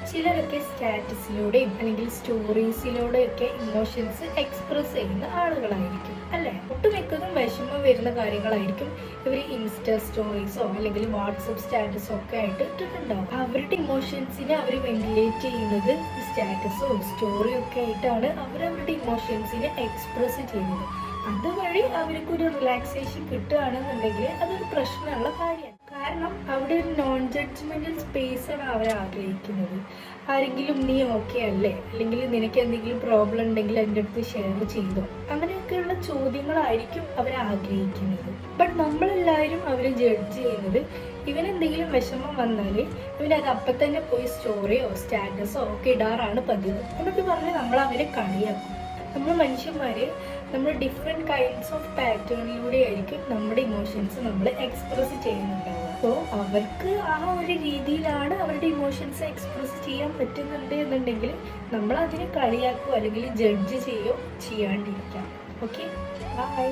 ചിലരൊക്കെ സ്റ്റാറ്റസിലൂടെയും അല്ലെങ്കിൽ സ്റ്റോറീസിലൂടെയൊക്കെ emotions express ചെയ്യുന്ന ആളുകളായിരിക്കും അല്ലേ. ഒട്ടുമിക്കതും വിഷമം വരുന്ന കാര്യങ്ങളായിരിക്കും ഇവർ ഇൻസ്റ്റ സ്റ്റോറീസോ അല്ലെങ്കിൽ വാട്സപ്പ് സ്റ്റാറ്റസോ ഒക്കെ ആയിട്ട് ഇട്ടിട്ടുണ്ടാവും. അവരുടെ ഇമോഷൻസിനെ അവർ വെന്റിലേറ്റ് ചെയ്യുന്നത് സ്റ്റാറ്റസോ സ്റ്റോറിയോ ഒക്കെ ആയിട്ടാണ് അവരവരുടെ ഇമോഷൻസിനെ എക്സ്പ്രസ് ചെയ്യുന്നത്. അതുവഴി അവർക്കൊരു റിലാക്സേഷൻ കിട്ടുകയാണെന്നുണ്ടെങ്കിൽ അതൊരു പ്രശ്നമുള്ള കാര്യമാണ്. കാരണം അവിടെ ഒരു നോൺ ജഡ്ജ്മെന്റൽ സ്പേസ് ആണ് അവർ ആഗ്രഹിക്കുന്നത്. ആരെങ്കിലും നീ ഓക്കെ അല്ലേ, അല്ലെങ്കിൽ നിനക്ക് എന്തെങ്കിലും പ്രോബ്ലം ഉണ്ടെങ്കിൽ എൻ്റെ അടുത്ത് ഷെയർ ചെയ്തോ, അങ്ങനെയൊക്കെയുള്ള ചോദ്യങ്ങളായിരിക്കും അവർ ആഗ്രഹിക്കുന്നത്. ബട്ട് നമ്മളെല്ലാവരും അവരെ ജഡ്ജ് ചെയ്യുന്നത് ഇവനെന്തെങ്കിലും വിഷമം വന്നാൽ ഇവനത് അപ്പം തന്നെ പോയി സ്റ്റോറിയോ സ്റ്റാറ്റസോ ഒക്കെ ഇടാറാണ് പതിവ് എന്നൊക്കെ പറഞ്ഞ് നമ്മൾ അവരെ കളിയാക്കും. നമ്മൾ മനുഷ്യന്മാര് നമ്മൾ ഡിഫറെൻറ്റ് കൈൻഡ്സ് ഓഫ് പാറ്റേണിലൂടെ ആയിരിക്കും നമ്മുടെ ഇമോഷൻസ് നമ്മൾ എക്സ്പ്രസ് ചെയ്യുന്നുണ്ടാവുക. സോ അവർക്ക് ആ ഒരു രീതിയിലാണ് അവരുടെ ഇമോഷൻസ് എക്സ്പ്രസ് ചെയ്യാൻ പറ്റുന്നുണ്ട് എന്നുണ്ടെങ്കിൽ നമ്മൾ അതിനെ കളിയാക്കുകയോ അല്ലെങ്കിൽ ജഡ്ജ് ചെയ്യുകയോ ചെയ്യാണ്ടിരിക്കാം. Okay, by.